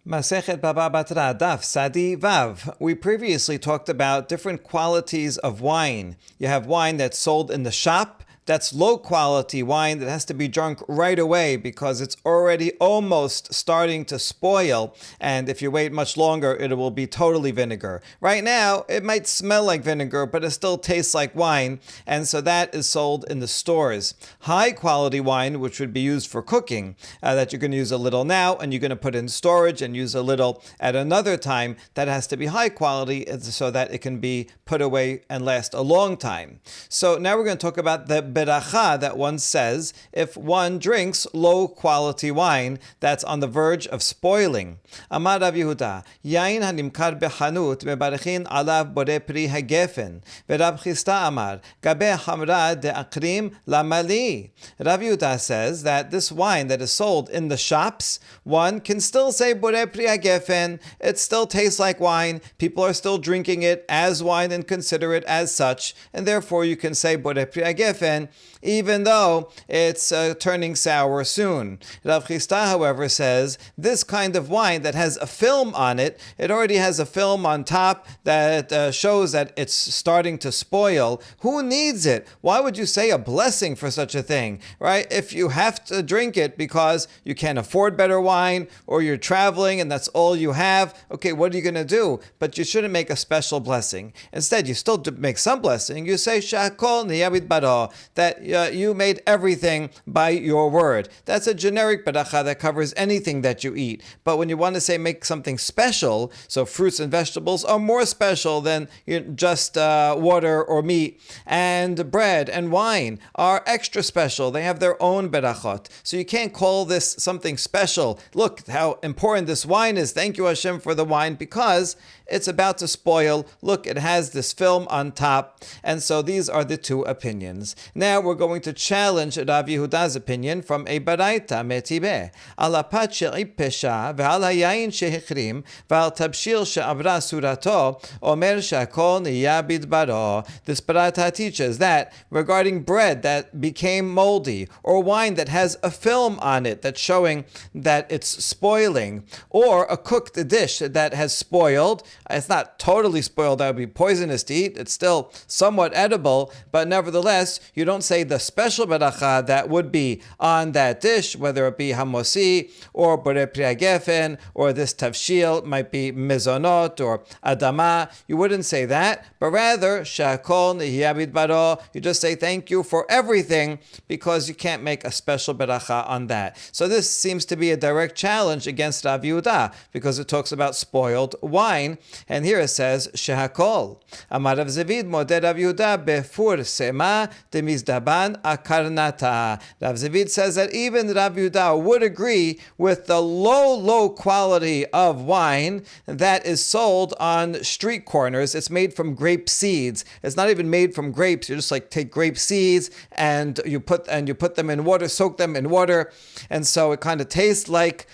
Masechet Baba Batra, Daf Sadi Vav. We previously talked about different qualities of wine. You have wine that's sold in the shop. That's low quality wine that has to be drunk right away because it's already almost starting to spoil. And if you wait much longer, it will be totally vinegar. Right now, it might smell like vinegar, but it still tastes like wine. And so that is sold in the stores. High quality wine, which would be used for cooking, that you're going to use a little now and you're going to put in storage and use a little at another time, that has to be high quality so that it can be put away and last a long time. So now we're going to talk about the beracha that one says if one drinks low quality wine that's on the verge of spoiling. Amar Rav Yehuda, yain hanimkar bechanut mebarechin alav bore pri hagefen. V'Rav Chisda amar, gabe hamra de'akrim lamali. Rav Yehuda says that this wine that is sold in the shops, one can still say bore pri hagefen. It still tastes like wine. People are still drinking it as wine and consider it as such, and therefore you can say bore pri hagefen even though it's turning sour soon. Rav Chisda, however, says this kind of wine that has a film on it, it already has a film on top that shows that it's starting to spoil. Who needs it? Why would you say a blessing for such a thing, right? If you have to drink it because you can't afford better wine or you're traveling and that's all you have, okay, what are you going to do? But you shouldn't make a special blessing. Instead, you still make some blessing. You say, Shakol niyabit baro, that you made everything by your word. That's a generic beracha that covers anything that you eat. But when you want to say make something special, so fruits and vegetables are more special than just water or meat, and bread and wine are extra special. They have their own berachot. So you can't call this something special. Look how important this wine is. Thank you, Hashem, for the wine, because it's about to spoil. Look, it has this film on top. And so these are the two opinions. Now we're going to challenge Rav Yehuda's opinion from a baraita metibeh. Ala pat she'ib pesha ve'al hayayin shehichrim ve'al tabshil she'avra surato omer she'akol niya bidbaro. This baraita teaches that regarding bread that became moldy or wine that has a film on it that's showing that it's spoiling, or a cooked dish that has spoiled. It's not totally spoiled, that would be poisonous to eat. It's still somewhat edible, but nevertheless, you don't say the special beracha that would be on that dish, whether it be hamosi or bore pri hagefen, or this tavshil might be mizonot or adama. You wouldn't say that, but rather shakol nihiyabid baro. You just say thank you for everything because you can't make a special beracha on that. So this seems to be a direct challenge against Rav Yehuda because it talks about spoiled wine. And here it says, Shehakol. Amar Rav Zavid modeh Rav Yehuda befur sema demizdaban akarnata. Rav Zavid says that even Rav Yehuda would agree with the low quality of wine that is sold on street corners. It's made from grape seeds. It's not even made from grapes. You just like take grape seeds and you put them in water, soak them in water, and so it kind of tastes like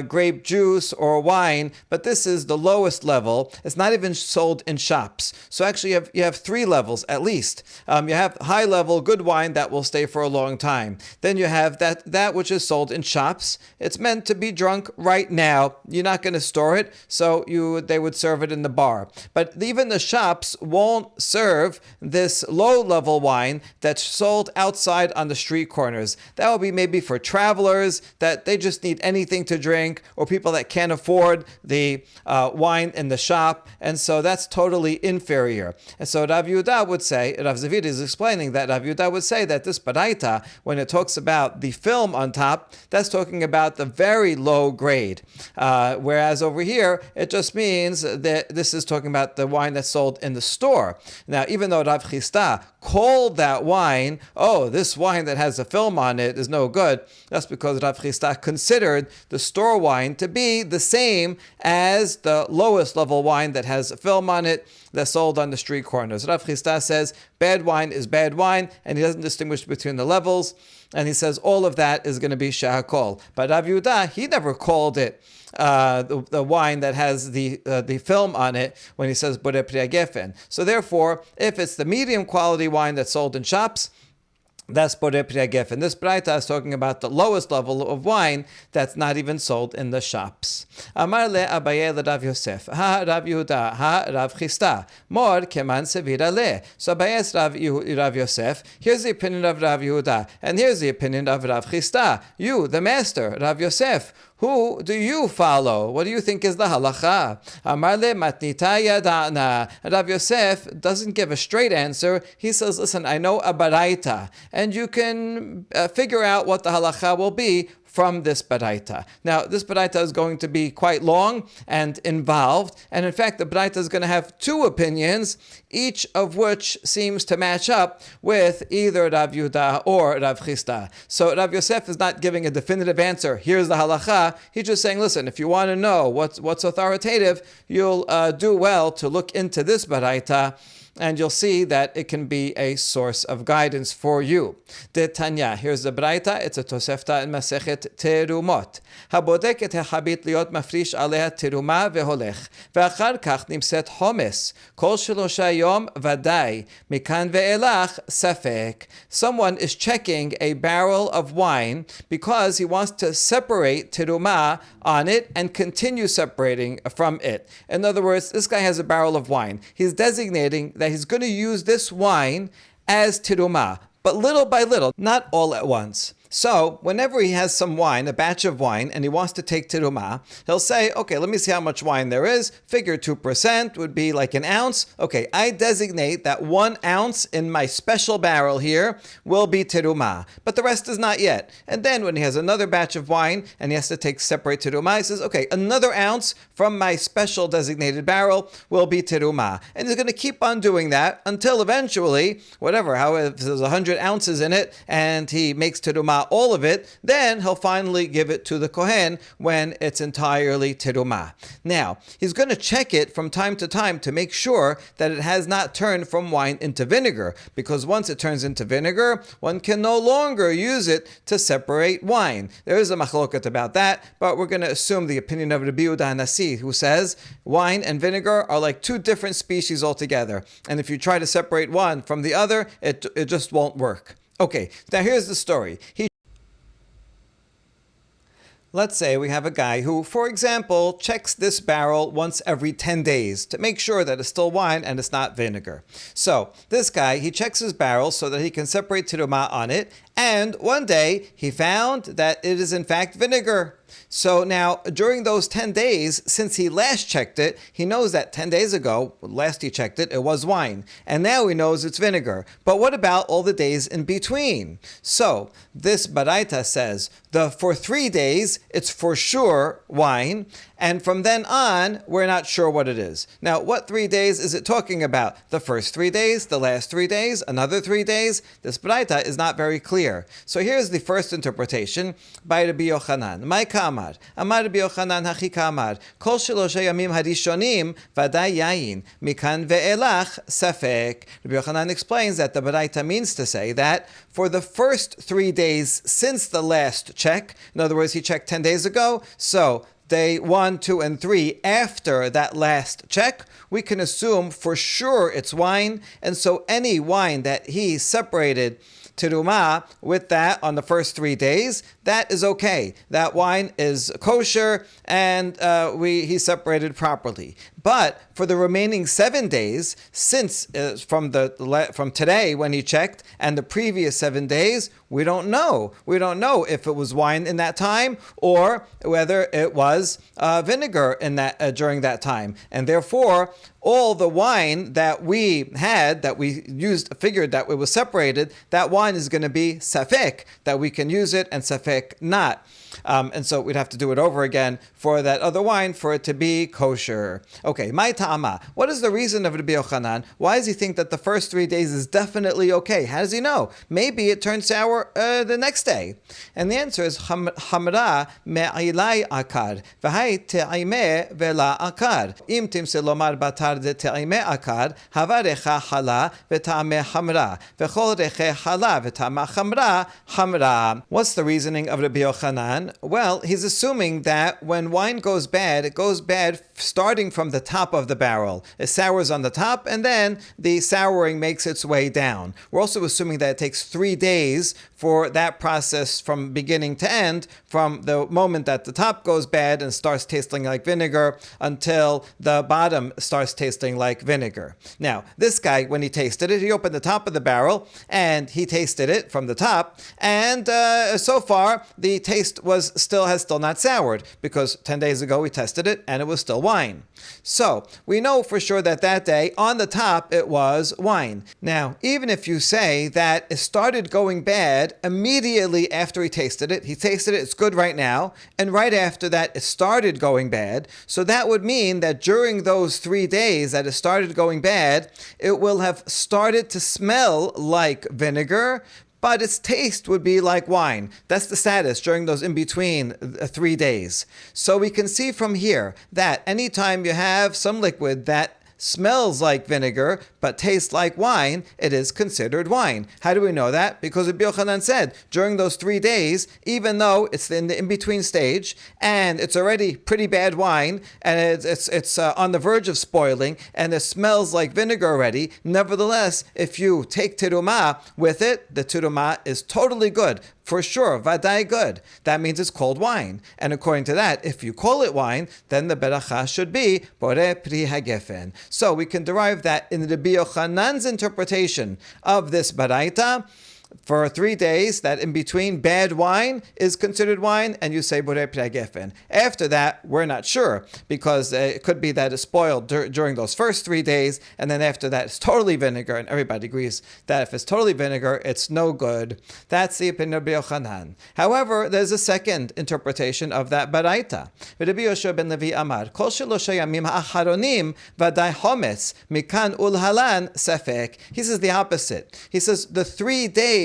grape juice or wine. But this is the lowest level. It's not even sold in shops. So actually you have three levels at least. You have high level good wine that will stay for a long time. Then you have that which is sold in shops. It's meant to be drunk right now. You're not going to store it, so they would serve it in the bar. But even the shops won't serve this low level wine that's sold outside on the street corners. That will be maybe for travelers that they just need anything to drink, or people that can't afford the wine in the shop, and so that's totally inferior. And so Rav Yehuda would say, Rav Zavid is explaining that Rav Yehuda would say that this baraita, when it talks about the film on top, that's talking about the very low grade. Whereas over here, it just means that this is talking about the wine that's sold in the store. Now, even though Rav Chisda called that wine, oh, this wine that has a film on it is no good, that's because Rav Chisda considered the store wine to be the same as the lowest level wine that has a film on it that's sold on the street corners. Rav Chisda says bad wine is bad wine, and he doesn't distinguish between the levels, and he says all of that is going to be shahakol. But Rav Yehuda, he never called it the wine that has the film on it when he says bore pri hagefen. So therefore, if it's the medium quality wine that's sold in shops, That's Borei Priagef. And this Braita is talking about the lowest level of wine that's not even sold in the shops. Amar le Abaye le Rav Yosef, ha Rav Yehuda, ha Rav Chista, mor keman sevira le. So Abaye's Rav Yosef, here's the opinion of Rav Yehuda, and here's the opinion of Rav Chista. You, the master, Rav Yosef, who do you follow? What do you think is the halacha? Amar le matnita yada'na. Rav Yosef doesn't give a straight answer. He says, listen, I know a baraita, and you can figure out what the halacha will be from this baraita. Now, this baraita is going to be quite long and involved, and in fact, the baraita is going to have two opinions, each of which seems to match up with either Rav Yehuda or Rav Chista. So Rav Yosef is not giving a definitive answer. Here's the halacha. He's just saying, listen, if you want to know what's authoritative, you'll do well to look into this baraita, and you'll see that it can be a source of guidance for you. De Tanya, here's the Braita, it's a Tosefta in Masechet Terumot. Habodek et habit liot mafrish aleha teruma veholech, ve'achar kach nimset homes, kol shelosha yom vadai, mikan ve'elach safek. Someone is checking a barrel of wine because he wants to separate teruma on it and continue separating from it. In other words, this guy has a barrel of wine. He's designating that he's going to use this wine as teruma, but little by little, not all at once. So, whenever he has some wine, a batch of wine, and he wants to take teruma, he'll say, okay, let me see how much wine there is. Figure 2% would be like an ounce. Okay, I designate that 1 ounce in my special barrel here will be teruma, but the rest is not yet. And then when he has another batch of wine, and he has to take separate teruma, he says, okay, another ounce from my special designated barrel will be teruma. And he's going to keep on doing that until eventually, if there's 100 ounces in it, and he makes teruma all of it, then he'll finally give it to the Kohen when it's entirely teruma. Now, he's going to check it from time to time to make sure that it has not turned from wine into vinegar, because once it turns into vinegar, one can no longer use it to separate wine. There is a machloket about that, but we're going to assume the opinion of Rabbi Yehuda Hanasi, who says wine and vinegar are like two different species altogether, and if you try to separate one from the other, it just won't work. Okay, now here's the story. Let's say we have a guy who, for example, checks this barrel once every 10 days to make sure that it's still wine and it's not vinegar. So this guy, he checks his barrel so that he can separate teruma on it, and one day he found that it is in fact vinegar. So now, during those 10 days, since he last checked it, he knows that 10 days ago, last he checked it, it was wine. And now he knows it's vinegar. But what about all the days in between? So, this Baraita says, for 3 days, it's for sure wine. And from then on, we're not sure what it is. Now, what 3 days is it talking about? The first 3 days, the last 3 days, another 3 days? This Baraita is not very clear. So here's the first interpretation by Rabbi Yochanan. My kamar, Amar Rabbi Yochanan hachi kamar, kol shelosha yamim harishonim vaday yayin, mikan ve'elach safek. Rabbi Yochanan explains that the Baraita means to say that for the first 3 days since the last check, in other words, he checked 10 days ago, so day 1, 2, and 3 after that last check, we can assume for sure it's wine, and so any wine that he separated teruma with that on the first 3 days, that is okay. That wine is kosher, and he separated properly. But for the remaining 7 days, since from today when he checked and the previous 7 days, we don't know. We don't know if it was wine in that time or whether it was vinegar in that during that time. And therefore, all the wine that we had, that we figured that it was separated, that wine is going to be safek, that we can use it, and safek not. And so we'd have to do it over again for that other wine for it to be kosher. Okay, my ta'ama. What is the reason of Rabbi Yochanan? Why does he think that the first 3 days is definitely okay? How does he know? Maybe it turns sour the next day. And the answer is hamra me'ilai akar v'hai te'ime ve'la akar. Im timse lomar batar de te'ime akar hava recha hala v'ta'ame hamra v'chol reche hala hala v'tama chamra chamra. What's the reasoning of Rabbi Yochanan? Well, he's assuming that when wine goes bad, it goes bad starting from the top of the barrel. It sours on the top, and then the souring makes its way down. We're also assuming that it takes 3 days for that process from beginning to end, from the moment that the top goes bad and starts tasting like vinegar until the bottom starts tasting like vinegar. Now, this guy, when he tasted it, he opened the top of the barrel and he tasted it from the top, and so far the taste has still not soured, because 10 days ago we tested it and it was still wine. So we know for sure that day on the top it was wine. Now, even if you say that it started going bad immediately after he tasted it, it's good right now, and right after that it started going bad, so that would mean that during those 3 days that it started going bad, it will have started to smell like vinegar, but its taste would be like wine. That's the status during those in-between 3 days. So we can see from here that anytime you have some liquid that smells like vinegar but tastes like wine, it is considered wine. How do we know that? Because Rabbi Yochanan said during those 3 days, even though it's in the in-between stage and it's already pretty bad wine and it's on the verge of spoiling and it smells like vinegar already, nevertheless, if you take terumah with it, the terumah is totally good. For sure, vadai good. That means it's called wine. And according to that, if you call it wine, then the beracha should be boreh pri hagefen. So we can derive that in the Rabbi Yochanan's interpretation of this baraita. For 3 days, that in between bad wine is considered wine, and you say boreh pri hagefen. After that, we're not sure, because it could be that it's spoiled during those first 3 days, and then after that it's totally vinegar, and everybody agrees that if it's totally vinegar, it's no good. That's the opinion of Rabbi Yochanan. However, there's a second interpretation of that baraita. Rabbi Yoshua ben Levi Amar, Kol shelosha yamim ha'acharonim vadai hometz mikan ulhalan sefek. He says the opposite. He says the 3 days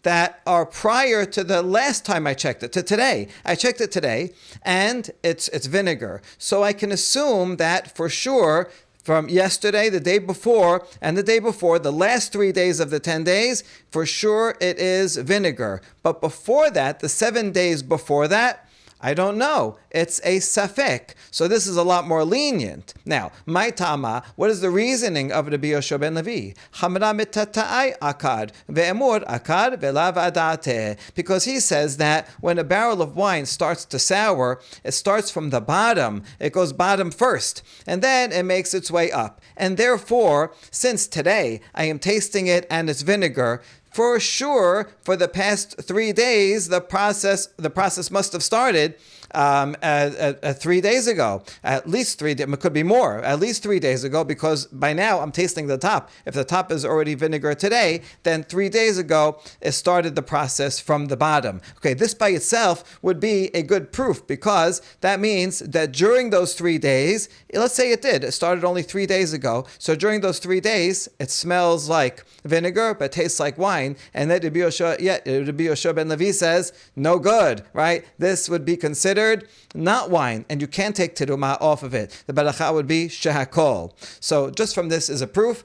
that are prior to the last time I checked it, to today. I checked it today, and it's vinegar. So I can assume that for sure from yesterday, the day before, and the day before, the last 3 days of the 10 days, for sure it is vinegar. But before that, the 7 days before that, I don't know. It's a safek. So this is a lot more lenient. Now, my tama, what is the reasoning of Rabbi Yoshua ben Levi? Hamra mitata'ai akad, ve'emur akad ve'lav adate. Because he says that when a barrel of wine starts to sour, it starts from the bottom. It goes bottom first, and then it makes its way up. And therefore, since today I am tasting it and it's vinegar, for sure, for the past 3 days, the process must have started 3 days ago. At least 3 days, it could be more, at least 3 days ago, because by now I'm tasting the top. If the top is already vinegar today, then 3 days ago it started the process from the bottom. Okay, this by itself would be a good proof, because that means that during those 3 days, let's say it started only 3 days ago, so during those 3 days, it smells like vinegar, but tastes like wine, and then Rabbi Yoshua ben Levi says, no good, right? This would be considered not wine, and you can't take terumah off of it. The beracha would be shehakol. So just from this is a proof.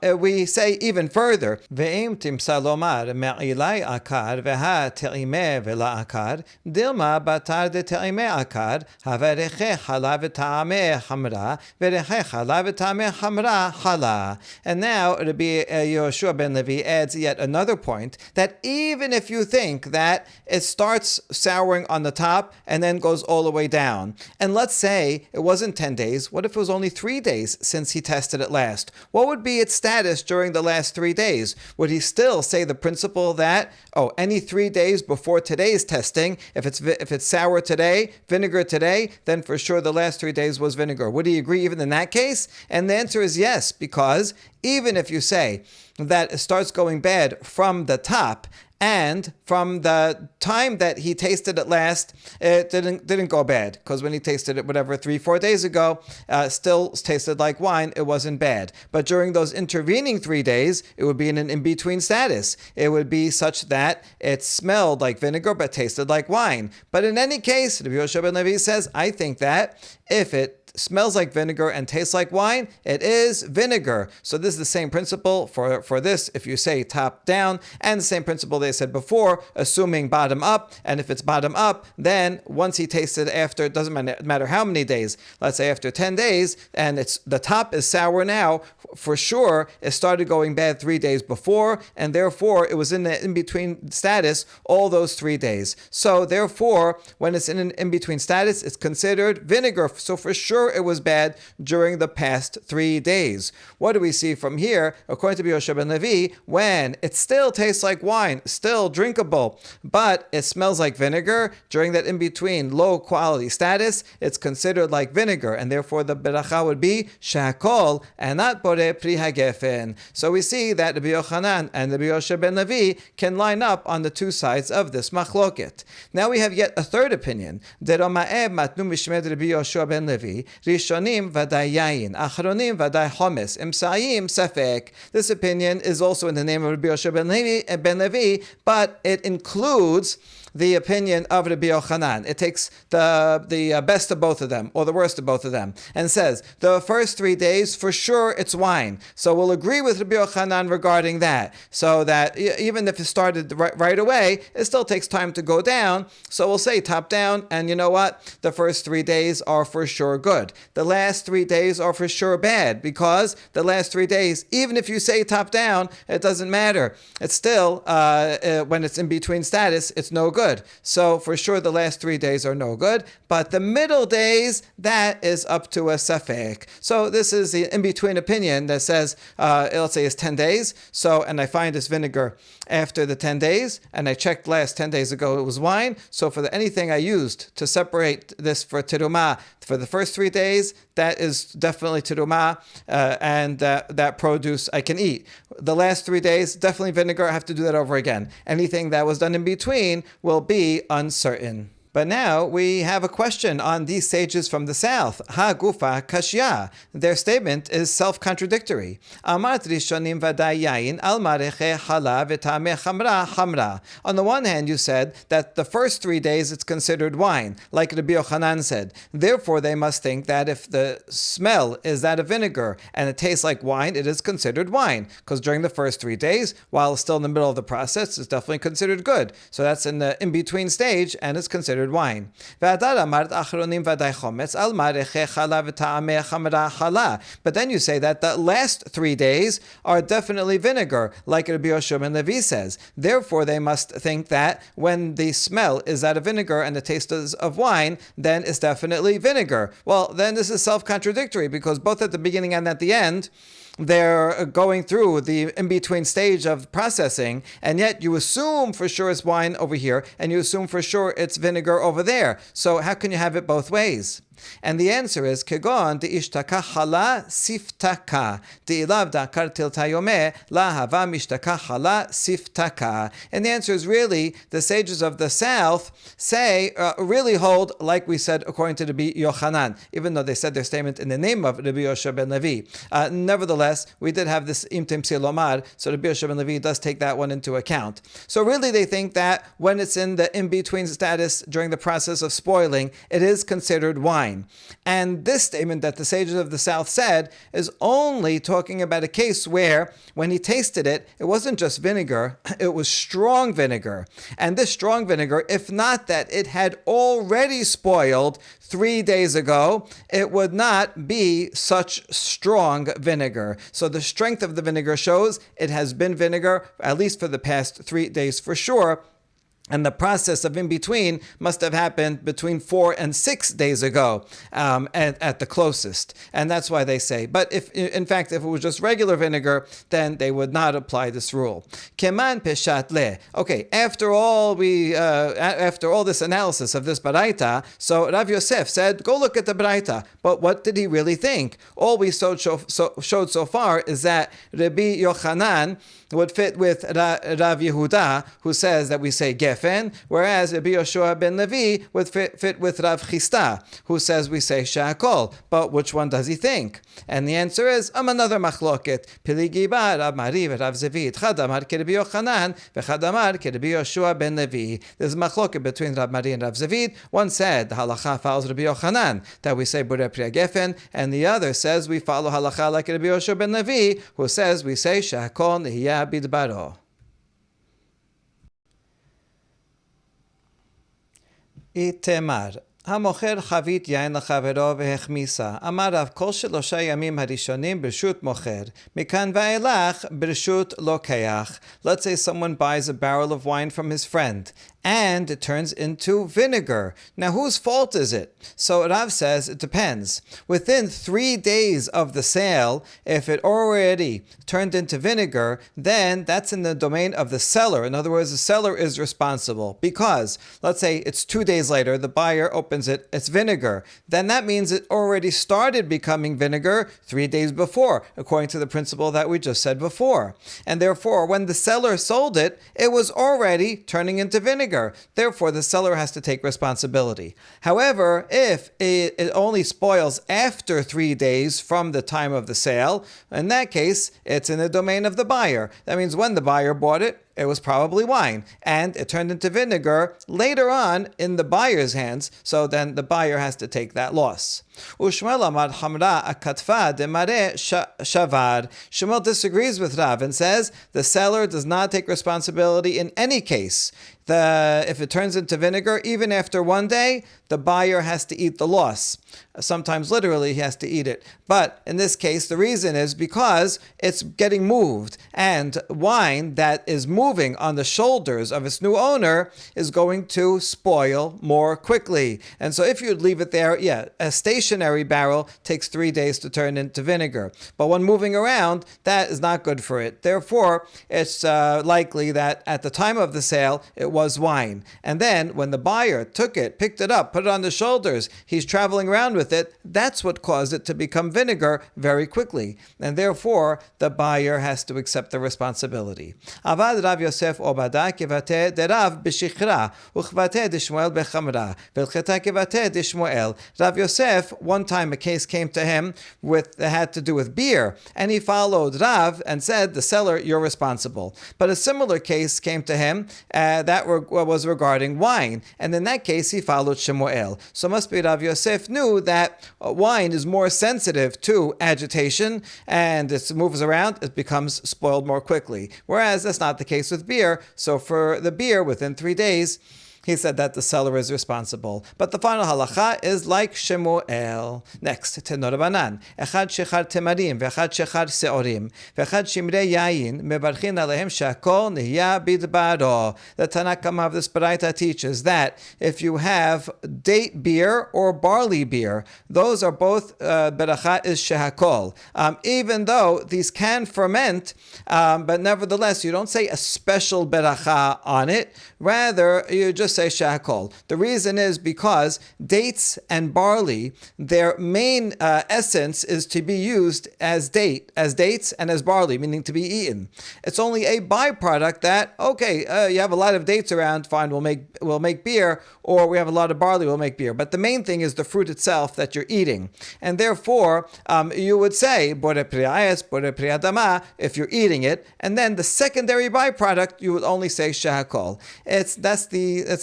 We say even further, ve'im timsa lomar me'ilai akar veha te'imeh ve'la akar dilma batar de te'imeh akar havereche hala v'ta'ameh hamra vereche hala v'ta'ameh hamra hala. And now Rabbi Yoshua ben Levi adds yet another point, that even if you think that it starts souring on the top and then goes all the way down, and let's say it wasn't 10 days, what if it was only 3 days since he tested it last? What would be its status during the last 3 days? Would he still say the principle that, any 3 days before today's testing, if it's sour today, vinegar today, then for sure the last 3 days was vinegar? Would he agree even in that case? And the answer is yes, because even if you say that it starts going bad from the top, and from the time that he tasted it last, it didn't go bad, because when he tasted it, 3-4 days ago, still tasted like wine. It wasn't bad. But during those intervening 3 days, it would be in an in-between status. It would be such that it smelled like vinegar but tasted like wine. But in any case, Rabbi Yoshua ben Levi says, I think that if it smells like vinegar and tastes like wine, it is vinegar. So this is the same principle for this if you say top down, and the same principle they said before, assuming bottom up. And if it's bottom up, then once he tasted after, it doesn't matter how many days, let's say after 10 days, and it's the top is sour now, for sure it started going bad 3 days before, and therefore it was in the in-between status all those 3 days. So therefore, when it's in an in-between status, it's considered vinegar. So for sure it was bad during the past 3 days. What do we see from here? According to Yoshua ben Levi, when it still tastes like wine, still drinkable, but it smells like vinegar, during that in-between low quality status, it's considered like vinegar, and therefore the beracha would be shakol and not bore pri hagefen. So we see that Rabbi Yochanan and Rabbi Yoshua ben Levi can line up on the two sides of this machloket. Now we have yet a third opinion. Deroma'eb matnu mishmed Rabbi Yoshua ben Levi, rishonim vaday yayin, achronim vaday chomes, imsayim sefek. This opinion is also in the name of Rabbi Yoshua ben Levi, but it includes the opinion of Rabbi Yochanan. It takes the best of both of them, or the worst of both of them, and says, the first 3 days, for sure, it's wine. So we'll agree with Rabbi Yochanan regarding that, so that even if it started right away, it still takes time to go down. So we'll say top down, and you know what? The first 3 days are for sure good. The last 3 days are for sure bad, because the last 3 days, even if you say top down, it doesn't matter. It's still, when it's in between status, it's no good. So for sure the last 3 days are no good, but the middle days, that is up to a safek. So this is the in-between opinion that says, let's say it's 10 days, so, and I find this vinegar after the 10 days, and I checked last 10 days ago it was wine, so for anything I used to separate this for terumah for the first 3 days, that is definitely terumah, and that produce I can eat. The last 3 days, definitely vinegar, I have to do that over again. Anything that was done in between will be uncertain. But now we have a question on these sages from the south. Ha gufa kashya. Their statement is self-contradictory. Amat rishonim vaday yayin al mareche hala v'tameh chamra chamra. On the one hand, you said that the first 3 days it's considered wine, like Rabbi Yochanan said. Therefore, they must think that if the smell is that of vinegar and it tastes like wine, it is considered wine. Because during the first 3 days, while it's still in the middle of the process, it's definitely considered good. So that's in the in-between stage, and it's considered wine. But then you say that the last 3 days are definitely vinegar, like Rabbi Yoshua ben Levi says. Therefore, they must think that when the smell is that of vinegar and the taste is of wine, then it's definitely vinegar. Well, then this is self-contradictory, because both at the beginning and at the end, they're going through the in-between stage of processing, and yet you assume for sure it's wine over here, and you assume for sure it's vinegar over there. So how can you have it both ways? And the answer is Kegon de ishtaka hala siftaka de ilav dakar tiltayome la hava mishtaka hala siftaka. And the answer is really the sages of the south say really hold like we said according to Rabbi Yochanan, even though they said their statement in the name of Rabbi Yoshua ben Levi. Nevertheless, we did have this imtim silomar, so Rabbi Yoshua ben Levi does take that one into account. So really they think that when it's in the in-between status during the process of spoiling, it is considered wine. And this statement that the sages of the south said is only talking about a case where when he tasted it, it wasn't just vinegar, it was strong vinegar. And this strong vinegar, if not that it had already spoiled 3 days ago, it would not be such strong vinegar. So the strength of the vinegar shows it has been vinegar, at least for the past 3 days for sure. And the process of in-between must have happened between 4 and 6 days ago, at the closest. And that's why they say. But if it was just regular vinegar, then they would not apply this rule. Keman peshat le. Okay, after all this analysis of this baraita, so Rav Yosef said, go look at the baraita. But what did he really think? All we showed so far is that Rabbi Yochanan would fit with Rav Yehuda, who says that we say gefen, Geffen, whereas Rabbi Yoshua ben Levi would fit with Rav Chisda, who says we say Shehakol. But which one does he think? And the answer is another machloket. Piligi ba Rav Mari v'Rav Zevid. Chad amar ke'Rabbi Yochanan v'chad amar ke'Rabbi Yoshua ben Levi. There's a machloket between Rav Mari and Rav Zevid. One said the halacha follows Rabbi Yochanan, that we say Borei Pri Geffen, and the other says we follow halacha like Rabbi Yoshua ben Levi, who says we say Shehakol nihiyah bidbaro. Itemar. המוכר חבית יין לחברו והחמיסה. אמר רב כל 3 ימים הראשונים ברשות מוכר. מכאן ואילך ברשות לוקח. Let's say someone buys a barrel of wine from his friend, and it turns into vinegar. Now, whose fault is it? So Rav says it depends. Within 3 days of the sale, if it already turned into vinegar, then that's in the domain of the seller. In other words, the seller is responsible because, let's say it's 2 days later, the buyer opens it, it's vinegar. Then that means it already started becoming vinegar 3 days before, according to the principle that we just said before. And therefore, when the seller sold it, it was already turning into vinegar. Therefore, the seller has to take responsibility. However, if it only spoils after 3 days from the time of the sale, in that case, it's in the domain of the buyer. That means when the buyer bought it, it was probably wine, and it turned into vinegar later on in the buyer's hands, so then the buyer has to take that loss. Ushmuel amar hamra akatfa demare shavar. Shmuel disagrees with Rav and says the seller does not take responsibility in any case. If it turns into vinegar, even after 1 day, the buyer has to eat the loss. Sometimes literally he has to eat it. But in this case, the reason is because it's getting moved, and wine that is moving on the shoulders of its new owner is going to spoil more quickly. And so if you'd leave it there, a stationary barrel takes 3 days to turn into vinegar. But when moving around, that is not good for it. Therefore, it's likely that at the time of the sale, it was wine. And then when the buyer took it, picked it up, put it on the shoulders, he's traveling around with it, that's what caused it to become vinegar very quickly. And therefore, the buyer has to accept the responsibility. Avad Rav Yosef Obada kivate de Rav b'shichra uchvate de Shmuel b'chamra v'lcheta kivate de Shmuel. Rav Yosef, one time a case came to him that had to do with beer, and he followed Rav and said, the seller, you're responsible. But a similar case came to him that was regarding wine, and in that case he followed Shmuel. So must be Rav Yosef knew that wine is more sensitive to agitation, and it moves around, it becomes spoiled more quickly. Whereas that's not the case with beer. So for the beer, within 3 days, he said that the seller is responsible. But the final halacha is like Shemuel. Next, Tenor Banan. Echad shechar temarim, vechad shechar seorim, vechad shimrei yayin, mebarchin alehem shakol nihya bidbaro. The Tanakh of this Baraita teaches that if you have date beer or barley beer, those are both, beracha is shehakol. Even though these can ferment, but nevertheless, you don't say a special beracha on it. Rather, you just say shehakol. The reason is because dates and barley, their main essence is to be used as dates and as barley, meaning to be eaten. It's only a byproduct that, you have a lot of dates around, fine, we'll make beer, or we have a lot of barley, we'll make beer. But the main thing is the fruit itself that you're eating. And therefore, you would say, borei pri ha'etz, borei pri ha'adama, if you're eating it, and then the secondary byproduct, you would only say shehakol. It's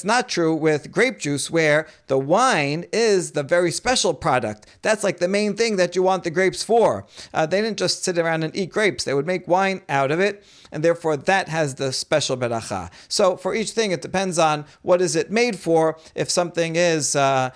not true with grape juice, where the wine is the very special product. That's like the main thing that you want the grapes for. They didn't just sit around and eat grapes. They would make wine out of it, and therefore that has the special beracha. So for each thing, it depends on what is it made for. If something is, sometimes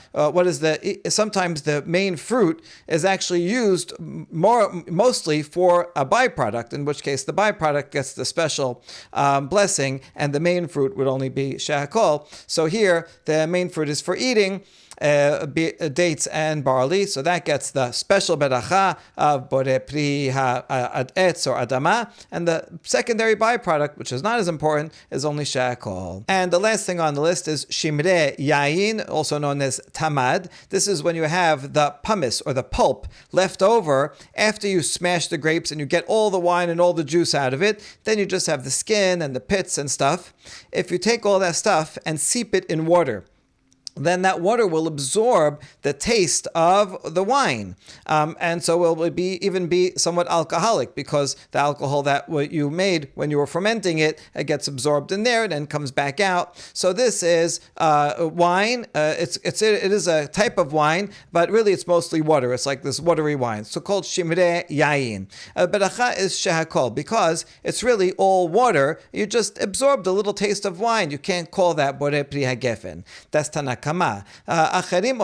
the main fruit is actually used mostly for a byproduct, in which case the byproduct gets the special blessing, and the main fruit would only be shehakol. So here, the main fruit is for eating, dates and barley. So that gets the special beracha of borei pri ha'etz or adama. And the secondary byproduct, which is not as important, is only shakol. And the last thing on the list is shimre yayin, also known as tamad. This is when you have the pumice or the pulp left over after you smash the grapes and you get all the wine and all the juice out of it. Then you just have the skin and the pits and stuff. If you take all that stuff and seep it in water, then that water will absorb the taste of the wine. And so it will even be somewhat alcoholic, because the alcohol that you made when you were fermenting it gets absorbed in there and then comes back out. So this is wine. It is a type of wine, but really it's mostly water. It's like this watery wine. So called shimre yayin. Beracha is shehakol, because it's really all water. You just absorbed a little taste of wine. You can't call that borei pri hagefen. That's Tanakh. Acherim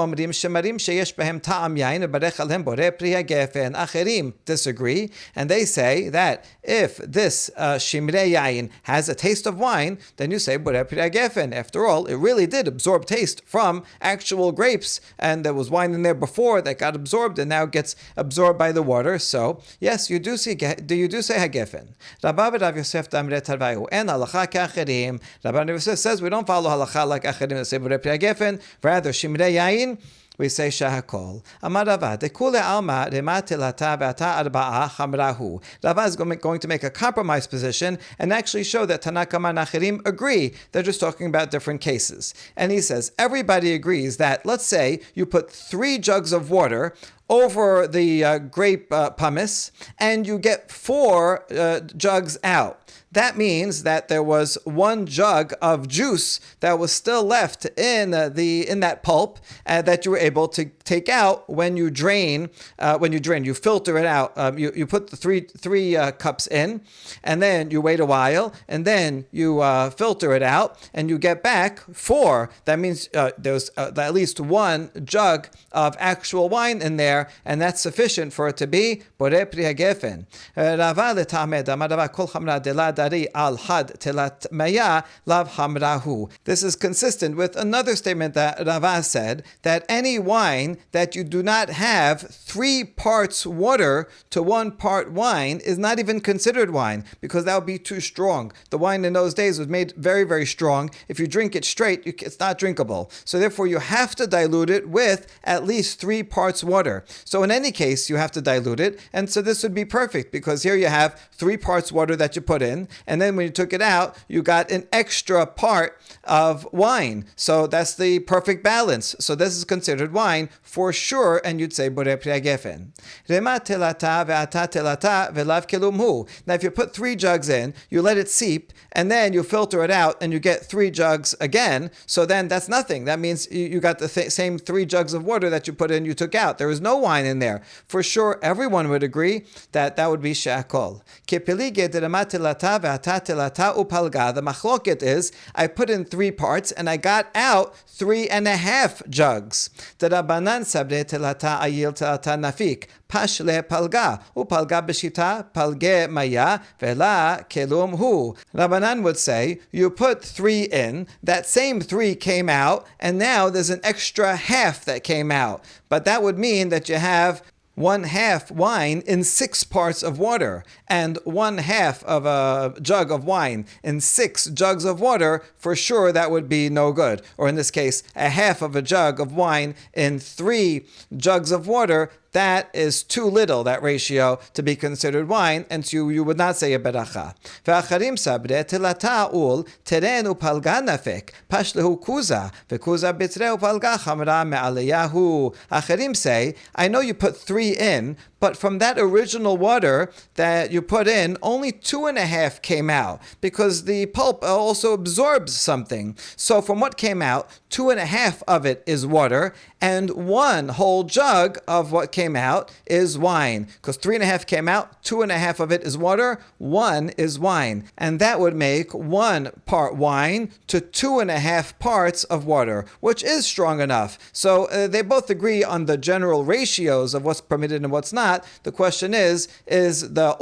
disagree, and they say that if this shimrei yayin has a taste of wine, then you say borei pri hagefen. After all, it really did absorb taste from actual grapes, and there was wine in there before that got absorbed and now gets absorbed by the water. So yes, you do say hagefen. Rabba Rav Yosef Damre Tarvayu and halacha ke'acherim. Rabba Rav Yosef says we don't follow halacha like acherim that say borei pri hagefen. Rather, shimrei yayin, we say shahakol. Amar Rava, dekule alma rematelata v'ata arba'a chamrahu. Rava is going to make a compromise position and actually show that Tanakh and Acherim agree. They're just talking about different cases. And he says, everybody agrees that, let's say, you put 3 jugs of water over the grape pumice, and you get 4 jugs out. That means that there was 1 jug of juice that was still left in that pulp that you were able to take out when you drain. You filter it out. You put the three cups in, and then you wait a while, and then you filter it out, and you get back 4. That means there's at least 1 jug of actual wine in there, and that's sufficient for it to be borei pri hagefen. Rava letamed amarava kol chamra deladari al had telat maya lav hamrahu. This is consistent with another statement that Rava said, that any wine that you do not have 3 parts water to 1 part wine is not even considered wine, because that would be too strong. The wine in those days was made very, very strong. If you drink it straight, it's not drinkable. So therefore you have to dilute it with at least 3 parts water. So in any case, you have to dilute it. And so this would be perfect, because here you have 3 parts water that you put in, and then when you took it out, you got an extra part of wine. So that's the perfect balance. So this is considered wine for sure, and you'd say borei pri hagefen. Rema telata ve'ata telata ve'lav kelumhu. Now if you put 3 jugs in, you let it seep, and then you filter it out, and you get 3 jugs again, so then that's nothing. That means you got the same 3 jugs of water that you put in, you took out. There is no wine in there. For sure, everyone would agree that that would be shakol. Kepelige de rema telata ve'ata telata upalga. The machloket is, I put in 3 parts, and I got out 3.5 jugs. The Rabbanan sabre telata ayil telata nafik. Pashle palga. Upalga b'shita palge maya vela kelum hu. Rabbanan would say, you put 3 in, that same 3 came out, and now there's an extra half that came out. But that would mean that you have 1/2 wine in 6 parts of water, and 1/2 of a jug of wine in 6 jugs of water. For sure that would be no good. Or in this case, 1/2 of a jug of wine in 3 jugs of water. That is too little, that ratio, to be considered wine, and so you would not say a beracha. Ve'acharim sabre telata ul teren upalga nafek pashlehu kuza ve'kuza bitre upalga chamra me'aleyahu. Acharim say, I know you put 3 in, but from that original water that you put in, only 2.5 came out, because the pulp also absorbs something. So from what came out, 2.5 of it is water, and 1 whole jug of what came out is wine. Because 3.5 came out, 2.5 of it is water, 1 is wine. And that would make 1 part wine to 2.5 parts of water, which is strong enough. So they both agree on the general ratios of what's permitted and what's not. not. The question is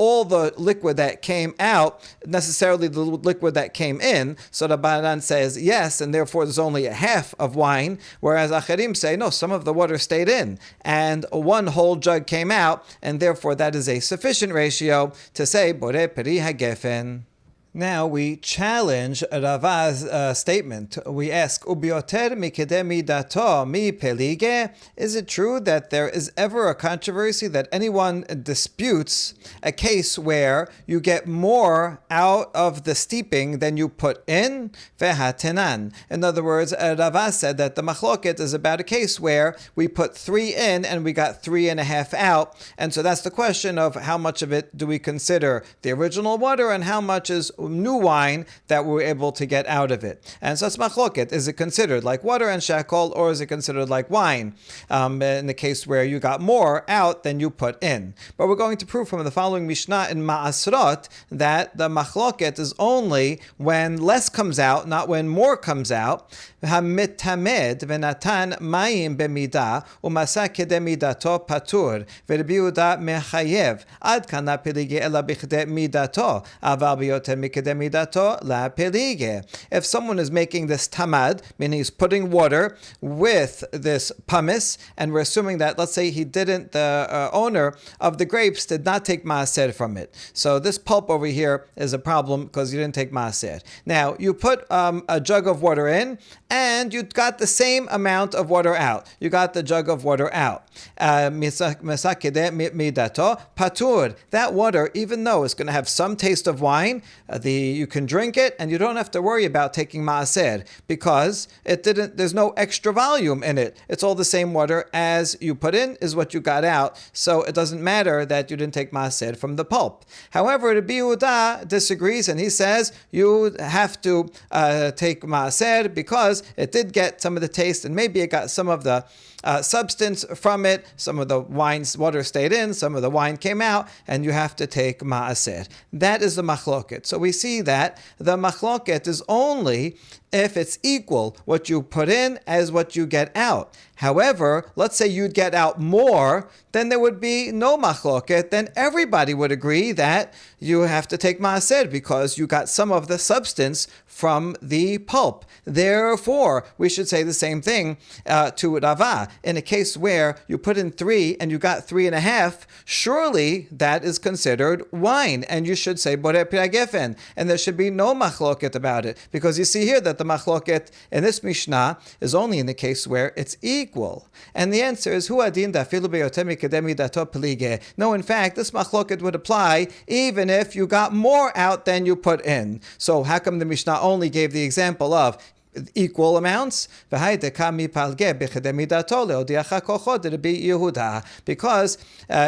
all the liquid that came out necessarily the liquid that came in? So the Baran says yes, and therefore there's only a half of wine, whereas Acharim say no, some of the water stayed in, and one whole jug came out, and therefore that is a sufficient ratio to say Bore Peri Hagefen. Now we challenge Rava's statement. We ask, Ubioter mikidemi dato mi pelige? Is it true that there is ever a controversy that anyone disputes a case where you get more out of the steeping than you put in? Vehatenan. In other words, Rava said that the machloket is about a case where we put 3 in and we got 3.5 out. And so that's the question of how much of it do we consider the original water and how much is new wine that we were able to get out of it. And so it's machloket. Is it considered like water and shakol, or is it considered like wine? In the case where you got more out than you put in. But we're going to prove from the following Mishnah in Ma'asrot that the machloket is only when less comes out, not when more comes out. Hamitamed v'natan mayim b'mida umasa kedemidato patur v'Rabbi Yehuda mechayev ad kana pelige ela b'chde midato aval b'yoter mikdemidato la pelige. If someone is making this tamad, meaning he's putting water with this pumice, and we're assuming that, let's say the owner of the grapes did not take maaser from it. So this pulp over here is a problem because you didn't take maaser. Now, you put a jug of water in, and you got the same amount of water out. You got the jug of water out. Patur. That water, even though it's going to have some taste of wine, you can drink it, and you don't have to worry about taking maaser because there's no extra volume in it. It's all the same water as you put in is what you got out. So it doesn't matter that you didn't take maaser from the pulp. However, Rabbi Yehuda disagrees, and he says you have to take maaser because it did get some of the taste, and maybe it got some of the substance from it. Some of the water stayed in, some of the wine came out, and you have to take maaser. That is the machloket. So we see that the machloket is only if it's equal what you put in as what you get out. However, let's say you'd get out more, then there would be no machloket. Then everybody would agree that you have to take maaser because you got some of the substance from the pulp. Therefore, we should say the same thing to Rava. In a case where you put in 3 and you got 3.5, surely that is considered wine, and you should say Borei Piragefen, and there should be no machloket about it, because you see here that the machloket in this Mishnah is only in the case where it's equal. And the answer is Hu adin dafilu beyotem kedemi dato pelige. No, in fact, this machloket would apply even if you got more out than you put in. So how come the Mishnah only gave the example of equal amounts? Because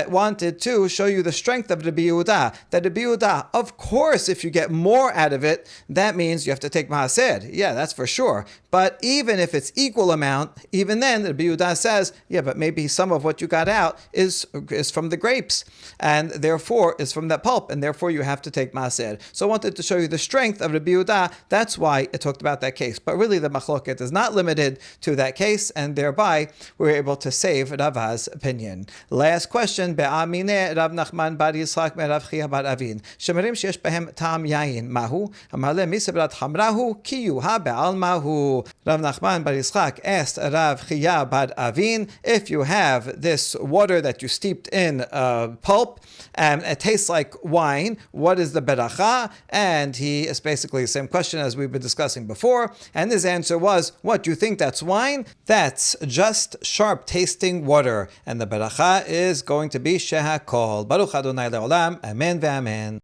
wanted to show you the strength of Rabbi Yehuda. That Rabbi Yehuda, of course, if you get more out of it, that means you have to take maaser. Yeah, that's for sure. But even if it's equal amount, even then, Rabbi Yehuda says, yeah, but maybe some of what you got out is from the grapes, and therefore is from that pulp, and therefore you have to take maaser. So I wanted to show you the strength of Rabbi Yehuda. That's why it talked about that case. But really, the machloket is not limited to that case, and thereby we're able to save Rava's opinion. Last question: Be'amine Rav Nachman bar Yitzchak meRav Chia bar Avin shemarim sheyesh behem ta'am yayin mahu amarle misebrat hamrahu ki yuha be'al mahu. Rav Nachman bar Yitzchak asked Rav Chia bar Avin, if you have this water that you steeped in pulp and it tastes like wine, what is the beracha? And it's basically the same question as we've been discussing before. And his answer was, what, do you think that's wine? That's just sharp tasting water. And the beracha is going to be shehakol. Baruch Adonai le'olam. Amen ve'amen.